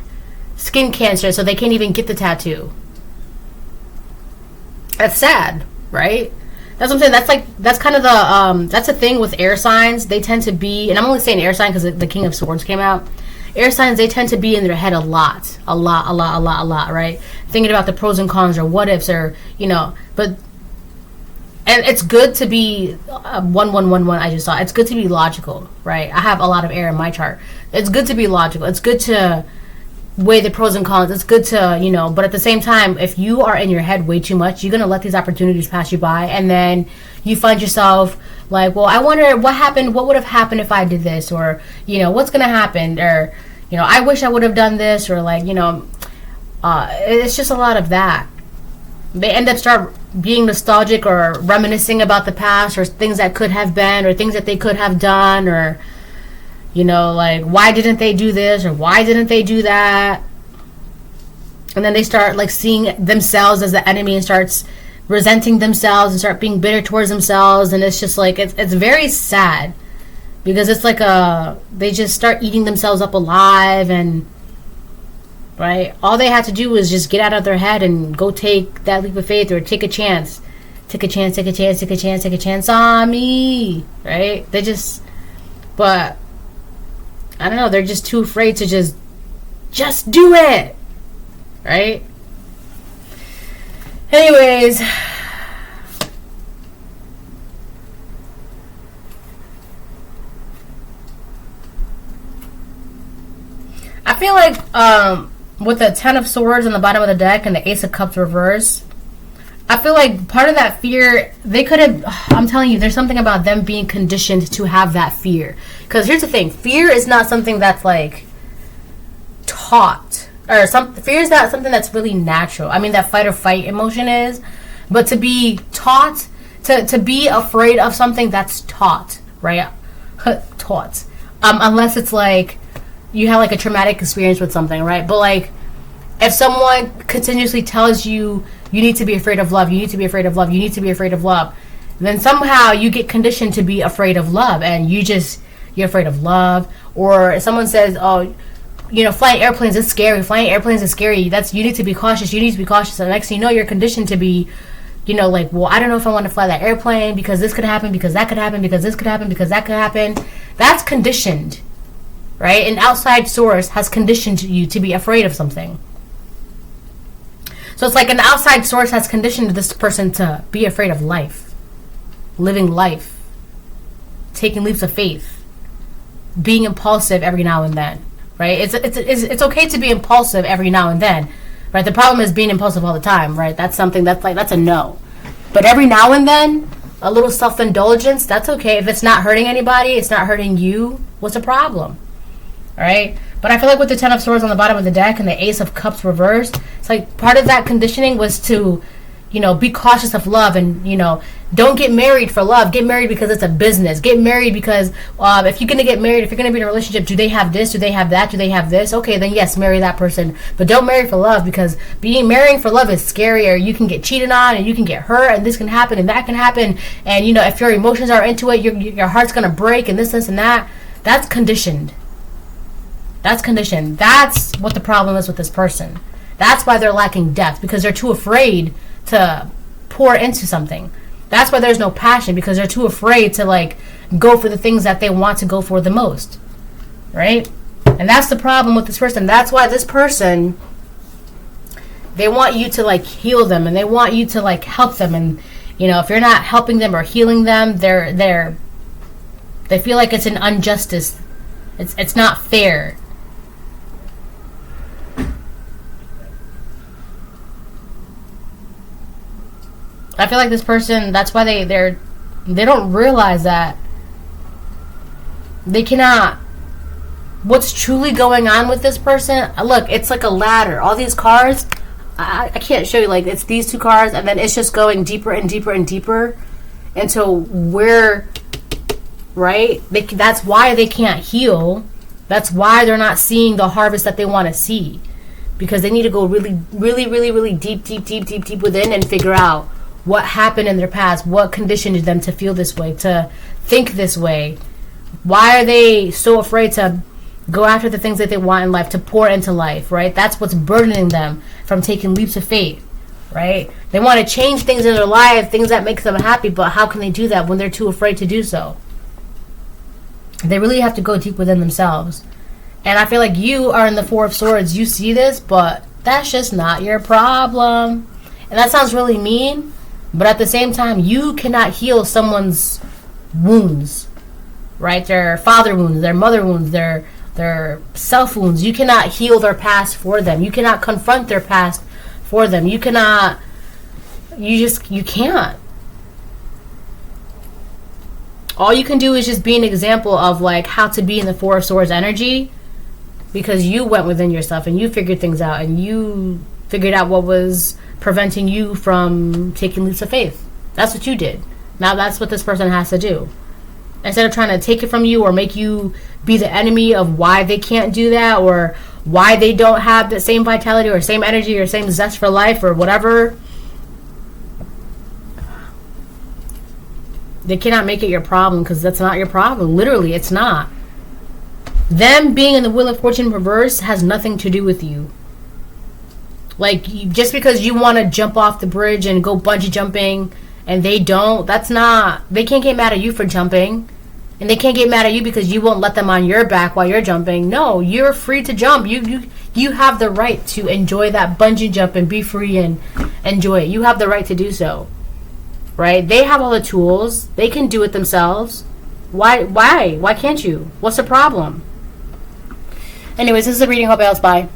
skin cancer, so they can't even get the tattoo. That's sad, right? That's what I'm saying. That's kind of the that's the thing with air signs. They tend to be, and I'm only saying air sign because the King of Swords came out. Air signs, they tend to be in their head a lot, right? Thinking about the pros and cons or what ifs, or but and it's good to be 1111. I just saw it's good to be logical, right? I have a lot of air in my chart. It's good to be logical. It's good to weigh the pros and cons. It's good to, but at the same time, if you are in your head way too much, you're going to let these opportunities pass you by. And then you find yourself like, well, I wonder what would have happened if I did this, or, what's going to happen, or, I wish I would have done this, or like, it's just a lot of that. They end up start being nostalgic or reminiscing about the past, or things that could have been, or things that they could have done, or, like, why didn't they do this, or why didn't they do that? And then they start like seeing themselves as the enemy and starts resenting themselves and start being bitter towards themselves. And it's just like, it's very sad, because it's like they just start eating themselves up alive. And right, all they had to do was just get out of their head and go take that leap of faith, or take a chance on me, right? But I don't know, they're just too afraid to just do it, right? Anyways, I feel like with the Ten of Swords on the bottom of the deck and the Ace of Cups reverse, I feel like part of that fear, they could have, I'm telling you, there's something about them being conditioned to have that fear. Because here's the thing, fear is not something that's like taught, or fear is not something that's really natural. I mean, that fight or fight emotion is, but to be taught, to be afraid of something, that's taught, right? Taught. Unless it's like, you have like a traumatic experience with something, right? But like, if someone continuously tells you, you need to be afraid of love, you need to be afraid of love, you need to be afraid of love, then somehow you get conditioned to be afraid of love, and you're afraid of love. Or if someone says, oh, flying airplanes is scary, you need to be cautious, and the next thing you know, you're conditioned to be, like, well, I don't know if I want to fly that airplane because this could happen, because that could happen, because this could happen, because that could happen. That's conditioned, right? An outside source has conditioned you to be afraid of something. So it's like an outside source has conditioned this person to be afraid of life, living life, taking leaps of faith, being impulsive every now and then, right? It's okay to be impulsive every now and then, right? The problem is being impulsive all the time, right? That's something that's a no. But every now and then, a little self-indulgence, that's okay. If it's not hurting anybody, it's not hurting you, what's the problem? All right? But I feel like with the Ten of Swords on the bottom of the deck and the Ace of Cups reversed, it's like part of that conditioning was to, be cautious of love, and, don't get married for love. Get married because it's a business. Get married because if you're going to get married, if you're going to be in a relationship, do they have this? Do they have that? Do they have this? Okay, then yes, marry that person. But don't marry for love, because marrying for love is scary, or you can get cheated on, and you can get hurt, and this can happen, and that can happen. And, if your emotions are into it, your heart's going to break, and this, and that. That's conditioned. That's conditioned. That's what the problem is with this person. That's why they're lacking depth, because they're too afraid to pour into something. That's why there's no passion, because they're too afraid to like go for the things that they want to go for the most, right? And that's the problem with this person. That's why this person, they want you to like heal them, and they want you to like help them, and if you're not helping them or healing them, they're They feel like it's an injustice. It's not fair. I feel like this person, that's why they don't realize that they cannot, what's truly going on with this person. Look, it's like a ladder. All these cars, I can't show you, like, it's these two cars, and then it's just going deeper and deeper and deeper until where, right? That's why they can't heal. That's why they're not seeing the harvest that they want to see, because they need to go really, really, really, really deep within and figure out what happened in their past, what conditioned them to feel this way, to think this way. Why are they so afraid to go after the things that they want in life, to pour into life, right? That's what's burdening them from taking leaps of faith, right? They want to change things in their life, things that make them happy, but how can they do that when they're too afraid to do so? They really have to go deep within themselves. And I feel like you are in the Four of Swords. You see this, but that's just not your problem. And that sounds really mean, but at the same time, you cannot heal someone's wounds, right? Their father wounds, their mother wounds, their self wounds. You cannot heal their past for them. You cannot confront their past for them. You can't. All you can do is just be an example of like how to be in the Four of Swords energy, because you went within yourself and you figured things out and you figured out what was preventing you from taking leaps of faith. That's what you did. Now that's what this person has to do. Instead of trying to take it from you or make you be the enemy of why they can't do that, or why they don't have the same vitality or same energy or same zest for life or whatever, they cannot make it your problem, because that's not your problem. Literally, it's not. Them being in the Wheel of Fortune reverse has nothing to do with you. Like, just because you want to jump off the bridge and go bungee jumping and they don't, that's not, they can't get mad at you for jumping. And they can't get mad at you because you won't let them on your back while you're jumping. No, you're free to jump. You have the right to enjoy that bungee jump and be free and enjoy it. You have the right to do so. Right? They have all the tools. They can do it themselves. Why can't you? What's the problem? Anyways, this is a reading. Hope it helps. Bye.